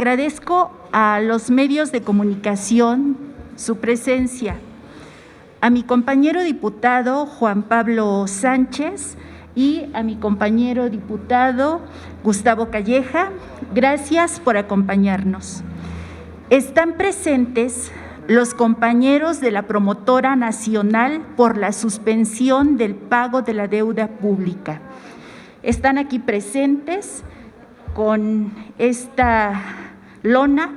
Agradezco a los medios de comunicación su presencia, a mi compañero diputado Juan Pablo Sánchez y a mi compañero diputado Gustavo Calleja. Gracias por acompañarnos. Están presentes los compañeros de la Promotora Nacional por la suspensión del pago de la deuda pública. Están aquí presentes con esta lona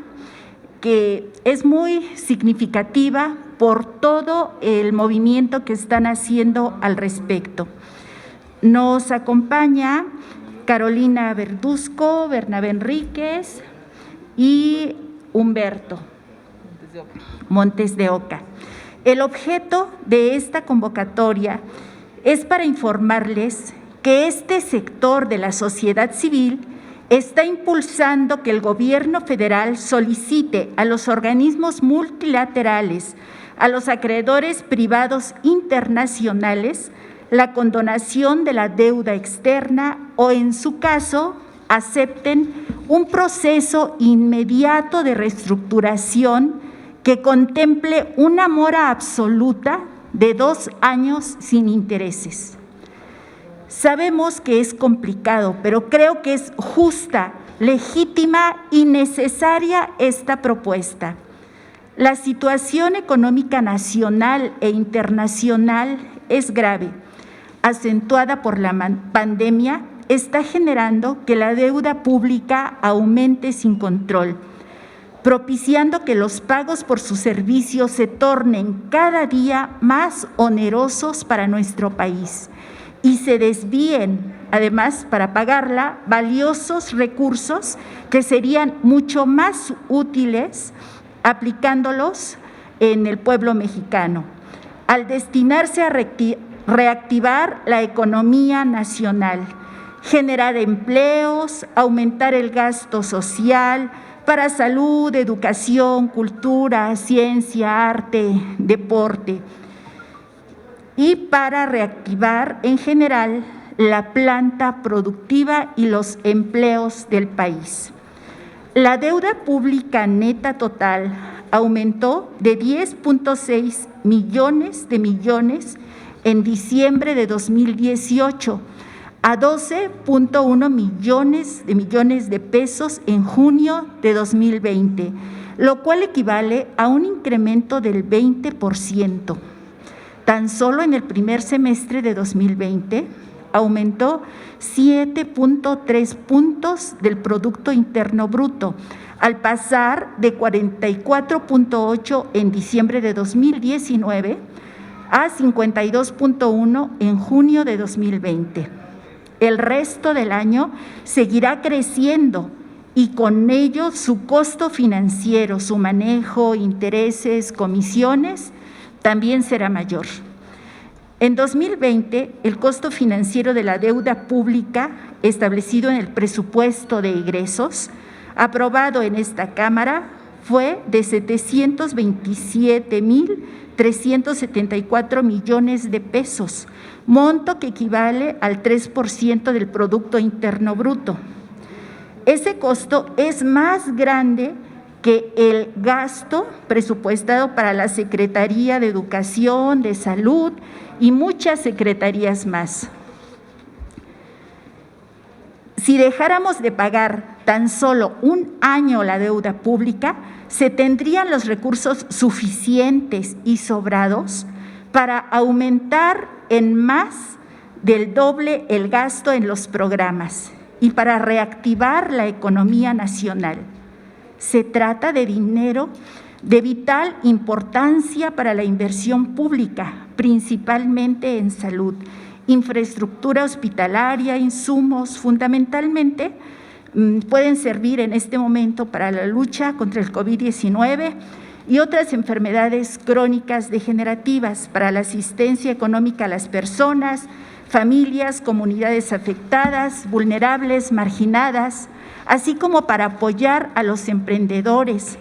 que es muy significativa por todo el movimiento que están haciendo al respecto. Nos acompaña Carolina Verduzco, Bernabé Enríquez y Humberto Montes de Oca. El objeto de esta convocatoria es para informarles que este sector de la sociedad civil está impulsando que el gobierno federal solicite a los organismos multilaterales, a los acreedores privados internacionales, la condonación de la deuda externa o, en su caso, acepten un proceso inmediato de reestructuración que contemple una mora absoluta de 2 años sin intereses. Sabemos que es complicado, pero creo que es justa, legítima y necesaria esta propuesta. La situación económica nacional e internacional es grave. Acentuada por la pandemia, está generando que la deuda pública aumente sin control, propiciando que los pagos por sus servicios se tornen cada día más onerosos para nuestro país y se desvíen, además, para pagarla, valiosos recursos que serían mucho más útiles aplicándolos en el pueblo mexicano, al destinarse a reactivar la economía nacional, generar empleos, aumentar el gasto social para salud, educación, cultura, ciencia, arte, deporte, y para reactivar en general la planta productiva y los empleos del país. La deuda pública neta total aumentó de 10.6 millones de millones en diciembre de 2018 a 12.1 millones de pesos en junio de 2020, lo cual equivale a un incremento del 20%. Tan solo en el primer semestre de 2020 aumentó 7.3 puntos del Producto Interno Bruto, al pasar de 44.8 en diciembre de 2019 a 52.1 en junio de 2020. El resto del año seguirá creciendo y con ello su costo financiero, su manejo, intereses, comisiones, también será mayor. En 2020, el costo financiero de la deuda pública establecido en el presupuesto de egresos aprobado en esta Cámara fue de 727.374 millones de pesos, monto que equivale al 3% del Producto Interno Bruto. Ese costo es más grande que el gasto presupuestado para la Secretaría de Educación, de Salud y muchas secretarías más. Si dejáramos de pagar tan solo un año la deuda pública, se tendrían los recursos suficientes y sobrados para aumentar en más del doble el gasto en los programas y para reactivar la economía nacional. Se trata de dinero de vital importancia para la inversión pública, principalmente en salud, infraestructura hospitalaria, insumos, fundamentalmente pueden servir en este momento para la lucha contra el COVID-19 y otras enfermedades crónicas degenerativas, para la asistencia económica a las personas, familias, comunidades afectadas, vulnerables, marginadas, así como para apoyar a los emprendedores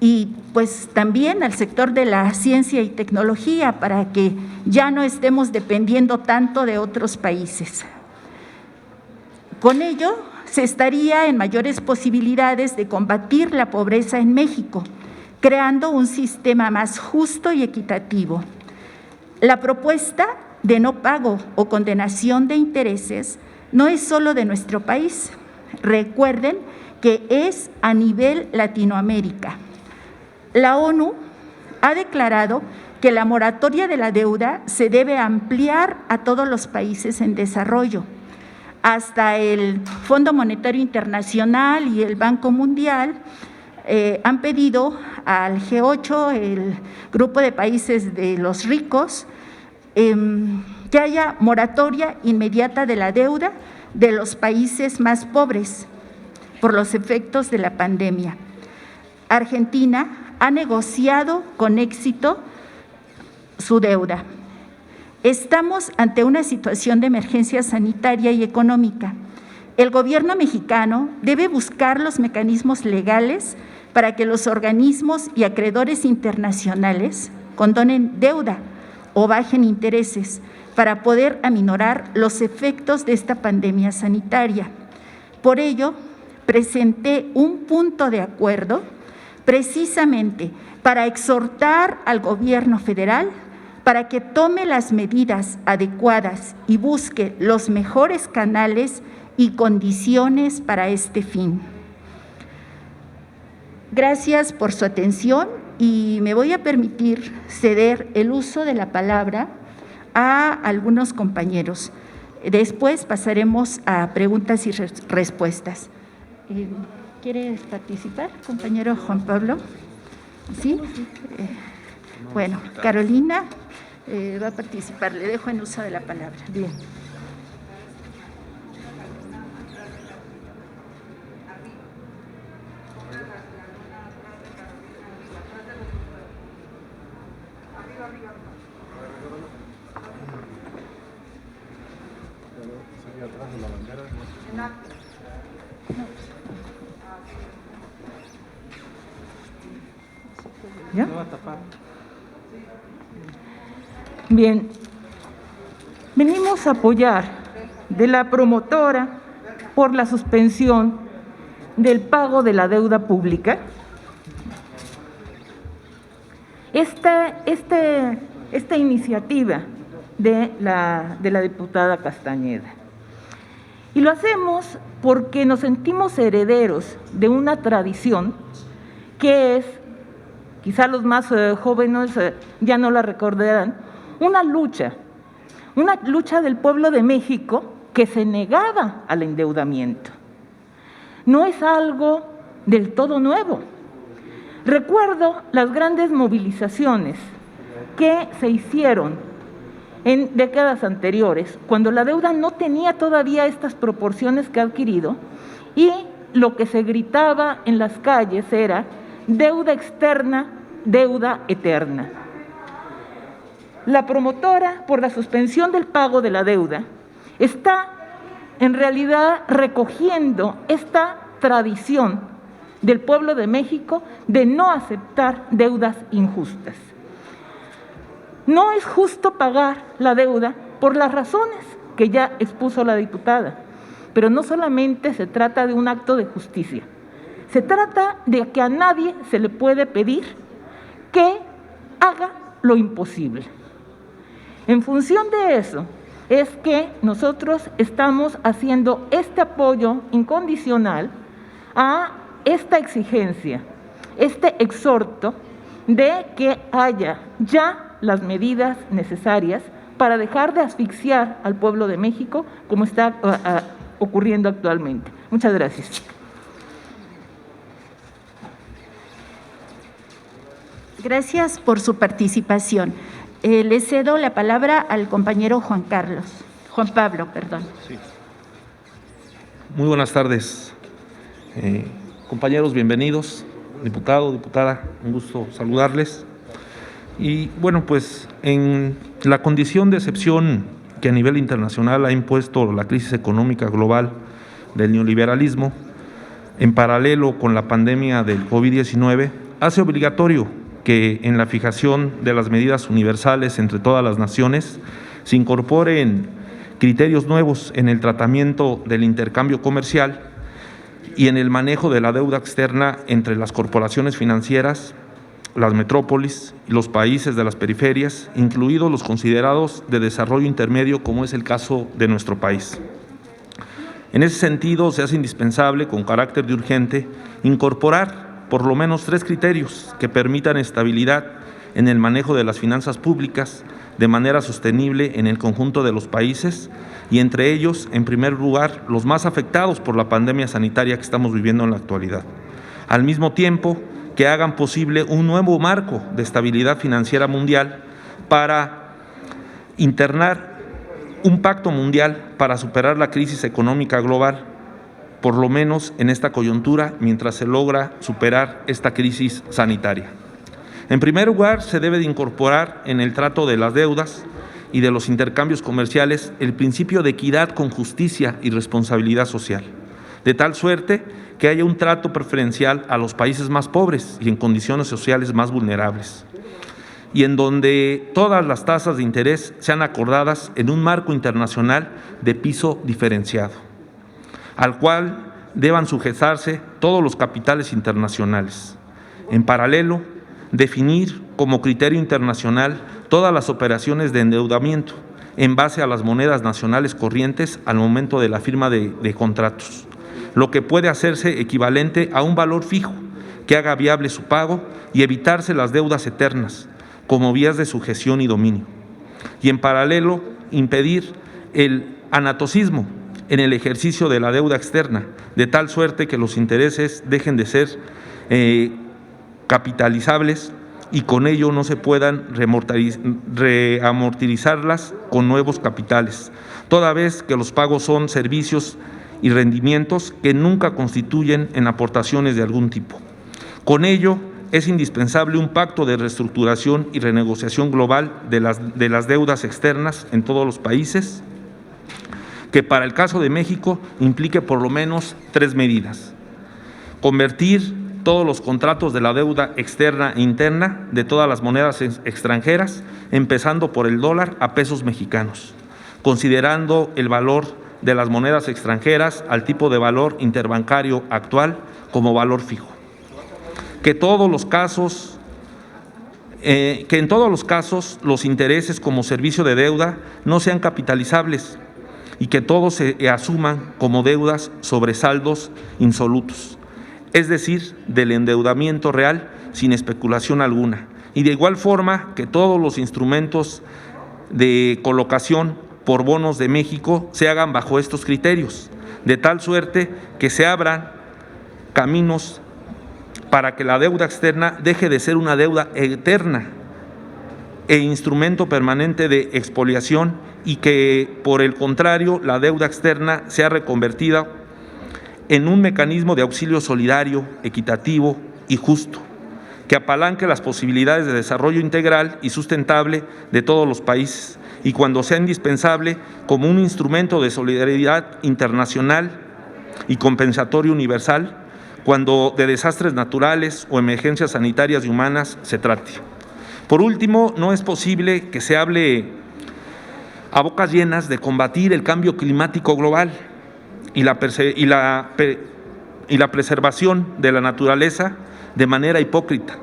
y pues también al sector de la ciencia y tecnología para que ya no estemos dependiendo tanto de otros países. Con ello se estaría en mayores posibilidades de combatir la pobreza en México, creando un sistema más justo y equitativo. La propuesta de no pago o condenación de intereses no es solo de nuestro país. Recuerden que es a nivel Latinoamérica. La ONU ha declarado que la moratoria de la deuda se debe ampliar a todos los países en desarrollo. Hasta el Fondo Monetario Internacional y el Banco Mundial han pedido al G8, el grupo de países de los ricos, que haya moratoria inmediata de la deuda de los países más pobres por los efectos de la pandemia. Argentina ha negociado con éxito su deuda. Estamos ante una situación de emergencia sanitaria y económica. El gobierno mexicano debe buscar los mecanismos legales para que los organismos y acreedores internacionales condonen deuda o bajen intereses para poder aminorar los efectos de esta pandemia sanitaria. Por ello, presenté un punto de acuerdo precisamente para exhortar al gobierno federal para que tome las medidas adecuadas y busque los mejores canales y condiciones para este fin. Gracias por su atención y me voy a permitir ceder el uso de la palabra a algunos compañeros. Después pasaremos a preguntas y respuestas. ¿Quiere participar, compañero Juan Pablo? ¿Sí? Bueno, Carolina va a participar. Le dejo en uso de la palabra. Bien. ¿Ya? Bien, venimos a apoyar de la promotora por la suspensión del pago de la deuda pública. Esta iniciativa de la diputada Castañeda. Y lo hacemos porque nos sentimos herederos de una tradición que es, quizá los más jóvenes ya no la recordarán, una lucha del pueblo de México que se negaba al endeudamiento. No es algo del todo nuevo. Recuerdo las grandes movilizaciones que se hicieron en décadas anteriores, cuando la deuda no tenía todavía estas proporciones que ha adquirido, y lo que se gritaba en las calles era deuda externa, deuda eterna. La promotora por la suspensión del pago de la deuda está en realidad recogiendo esta tradición del pueblo de México de no aceptar deudas injustas. No es justo pagar la deuda por las razones que ya expuso la diputada, pero no solamente se trata de un acto de justicia, se trata de que a nadie se le puede pedir que haga lo imposible. En función de eso es que nosotros estamos haciendo este apoyo incondicional a esta exigencia, este exhorto de que haya ya las medidas necesarias para dejar de asfixiar al pueblo de México como está ocurriendo actualmente. Muchas gracias. Gracias por su participación. Le cedo la palabra al compañero Juan Pablo. Sí. Muy buenas tardes, compañeros, bienvenidos, diputado, diputada, un gusto saludarles. Y bueno, pues en la condición de excepción que a nivel internacional ha impuesto la crisis económica global del neoliberalismo, en paralelo con la pandemia del COVID-19, hace obligatorio que en la fijación de las medidas universales entre todas las naciones se incorporen criterios nuevos en el tratamiento del intercambio comercial y en el manejo de la deuda externa entre las corporaciones financieras, las metrópolis y los países de las periferias, incluidos los considerados de desarrollo intermedio, como es el caso de nuestro país. En ese sentido, se hace indispensable, con carácter de urgente, incorporar por lo menos 3 criterios que permitan estabilidad en el manejo de las finanzas públicas de manera sostenible en el conjunto de los países, y entre ellos, en primer lugar, los más afectados por la pandemia sanitaria que estamos viviendo en la actualidad. Al mismo tiempo, que hagan posible un nuevo marco de estabilidad financiera mundial para internar un pacto mundial para superar la crisis económica global, por lo menos en esta coyuntura, mientras se logra superar esta crisis sanitaria. En primer lugar, se debe de incorporar en el trato de las deudas y de los intercambios comerciales el principio de equidad con justicia y responsabilidad social, de tal suerte que haya un trato preferencial a los países más pobres y en condiciones sociales más vulnerables, y en donde todas las tasas de interés sean acordadas en un marco internacional de piso diferenciado, al cual deban sujetarse todos los capitales internacionales. En paralelo, definir como criterio internacional todas las operaciones de endeudamiento en base a las monedas nacionales corrientes al momento de la firma de contratos, lo que puede hacerse equivalente a un valor fijo que haga viable su pago y evitarse las deudas eternas como vías de sujeción y dominio. Y en paralelo, impedir el anatocismo en el ejercicio de la deuda externa, de tal suerte que los intereses dejen de ser capitalizables y con ello no se puedan reamortizarlas con nuevos capitales, toda vez que los pagos son servicios y rendimientos que nunca constituyen en aportaciones de algún tipo. Con ello, es indispensable un pacto de reestructuración y renegociación global de las deudas externas en todos los países, que para el caso de México implique por lo menos 3 medidas: convertir todos los contratos de la deuda externa e interna de todas las monedas extranjeras, empezando por el dólar, a pesos mexicanos, considerando el valor de las monedas extranjeras al tipo de valor interbancario actual como valor fijo. Que en todos los casos los intereses como servicio de deuda no sean capitalizables y que todos se asuman como deudas sobre saldos insolutos, es decir, del endeudamiento real sin especulación alguna, y de igual forma que todos los instrumentos de colocación por bonos de México se hagan bajo estos criterios, de tal suerte que se abran caminos para que la deuda externa deje de ser una deuda eterna e instrumento permanente de expoliación, y que, por el contrario, la deuda externa sea reconvertida en un mecanismo de auxilio solidario, equitativo y justo, que apalanque las posibilidades de desarrollo integral y sustentable de todos los países, y cuando sea indispensable, como un instrumento de solidaridad internacional y compensatorio universal, cuando de desastres naturales o emergencias sanitarias y humanas se trate. Por último, no es posible que se hable a bocas llenas de combatir el cambio climático global y la preservación de la naturaleza de manera hipócrita,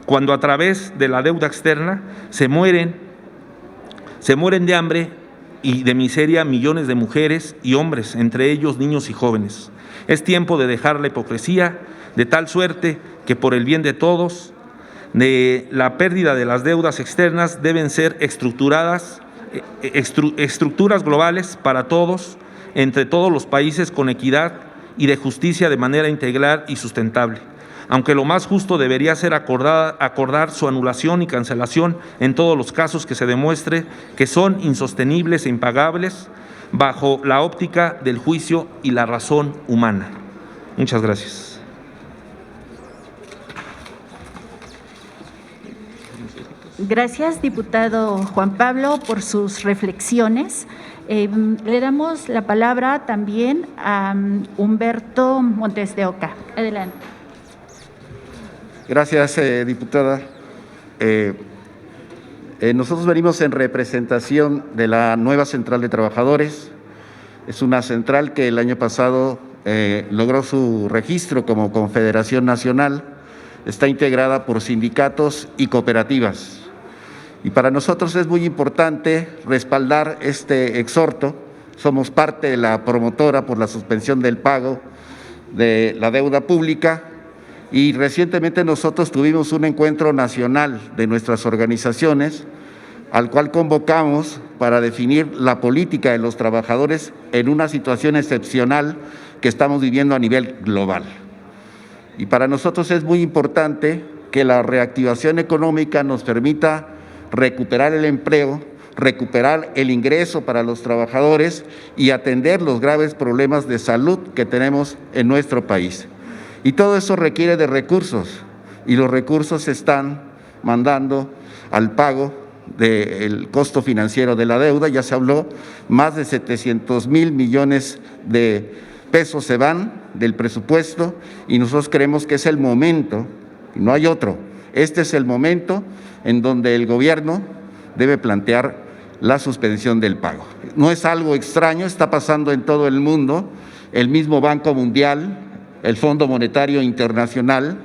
cuando a través de la deuda externa se mueren de hambre y de miseria millones de mujeres y hombres, entre ellos niños y jóvenes. Es tiempo de dejar la hipocresía, de tal suerte que, por el bien de todos, de la pérdida de las deudas externas deben ser estructuras globales para todos, entre todos los países, con equidad y de justicia de manera integral y sustentable, aunque lo más justo debería ser acordar su anulación y cancelación en todos los casos que se demuestre que son insostenibles e impagables bajo la óptica del juicio y la razón humana. Muchas gracias. Gracias, diputado Juan Pablo, por sus reflexiones. Le damos la palabra también a Humberto Montes de Oca. Adelante. Gracias, diputada. Nosotros venimos en representación de la nueva Central de Trabajadores. Es una central que el año pasado logró su registro como Confederación Nacional, está integrada por sindicatos y cooperativas. Y para nosotros es muy importante respaldar este exhorto. Somos parte de la promotora por la suspensión del pago de la deuda pública y recientemente nosotros tuvimos un encuentro nacional de nuestras organizaciones al cual convocamos para definir la política de los trabajadores en una situación excepcional que estamos viviendo a nivel global. Y para nosotros es muy importante que la reactivación económica nos permita recuperar el empleo, recuperar el ingreso para los trabajadores y atender los graves problemas de salud que tenemos en nuestro país. Y todo eso requiere de recursos, y los recursos se están mandando al pago del costo financiero de la deuda. Ya se habló, más de 700,000 millones de pesos se van del presupuesto y nosotros creemos que es el momento, y no hay otro, este es el momento en donde el gobierno debe plantear la suspensión del pago. No es algo extraño, está pasando en todo el mundo. El mismo Banco Mundial, el Fondo Monetario Internacional,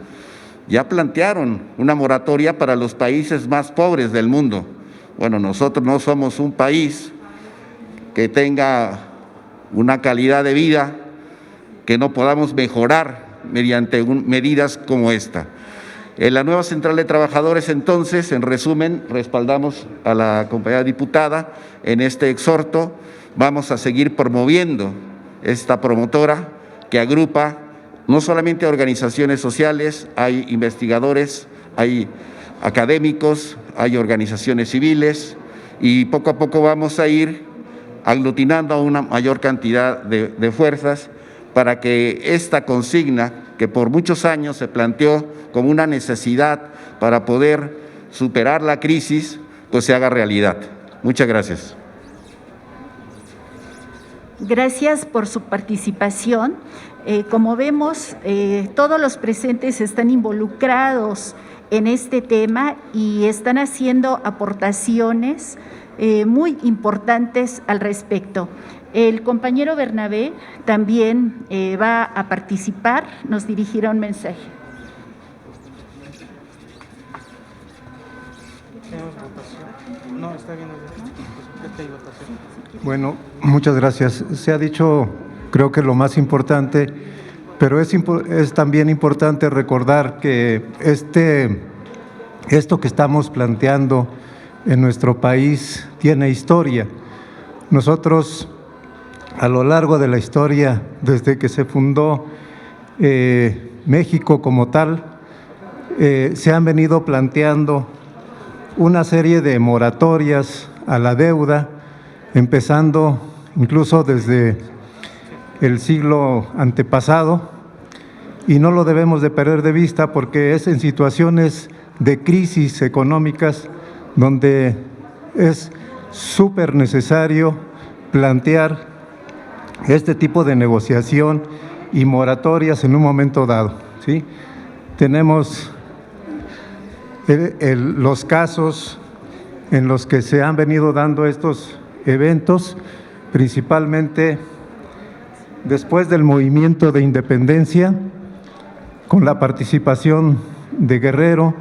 ya plantearon una moratoria para los países más pobres del mundo. Bueno, nosotros no somos un país que tenga una calidad de vida que no podamos mejorar mediante medidas como esta. En la nueva Central de Trabajadores, entonces, en resumen, respaldamos a la compañera diputada en este exhorto. Vamos a seguir promoviendo esta promotora que agrupa no solamente organizaciones sociales, hay investigadores, hay académicos, hay organizaciones civiles y poco a poco vamos a ir aglutinando a una mayor cantidad de fuerzas para que esta consigna, que por muchos años se planteó como una necesidad para poder superar la crisis, pues se haga realidad. Muchas gracias. Gracias por su participación. Como vemos, todos los presentes están involucrados en este tema y están haciendo aportaciones muy importantes al respecto. El compañero Bernabé también va a participar, nos dirigirá un mensaje. Bueno, muchas gracias. Se ha dicho, creo que lo más importante, pero es también importante recordar que esto que estamos planteando en nuestro país tiene historia. Nosotros, a lo largo de la historia, desde que se fundó México como tal, se han venido planteando una serie de moratorias a la deuda, empezando incluso desde el siglo antepasado, y no lo debemos de perder de vista porque es en situaciones de crisis económicas donde es súper necesario plantear este tipo de negociación y moratorias en un momento dado, ¿sí? Tenemos los casos en los que se han venido dando estos eventos, principalmente después del movimiento de independencia, con la participación de Guerrero,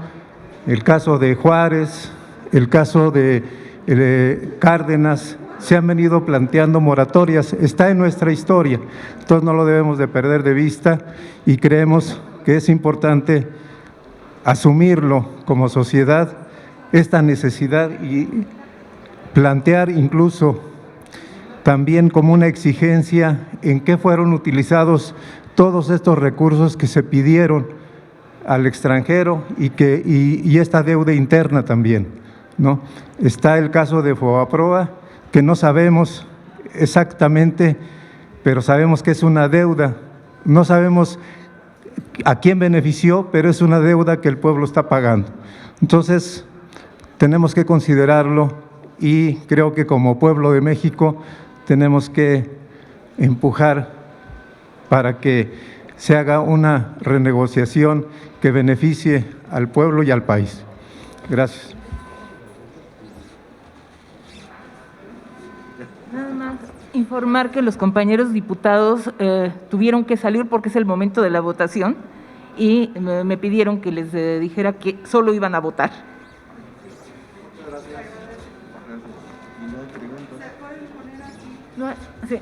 el caso de Juárez, el caso de Cárdenas, se han venido planteando moratorias, está en nuestra historia, entonces no lo debemos de perder de vista y creemos que es importante asumirlo como sociedad, esta necesidad, y plantear incluso también como una exigencia en qué fueron utilizados todos estos recursos que se pidieron al extranjero y esta deuda interna también, ¿no? Está el caso de Fobaproa, que no sabemos exactamente, pero sabemos que es una deuda, no sabemos a quién benefició, pero es una deuda que el pueblo está pagando. Entonces, tenemos que considerarlo y creo que como pueblo de México tenemos que empujar para que se haga una renegociación que beneficie al pueblo y al país. Gracias. Nada más informar que los compañeros diputados tuvieron que salir porque es el momento de la votación y me pidieron que les dijera que solo iban a votar. No, sí.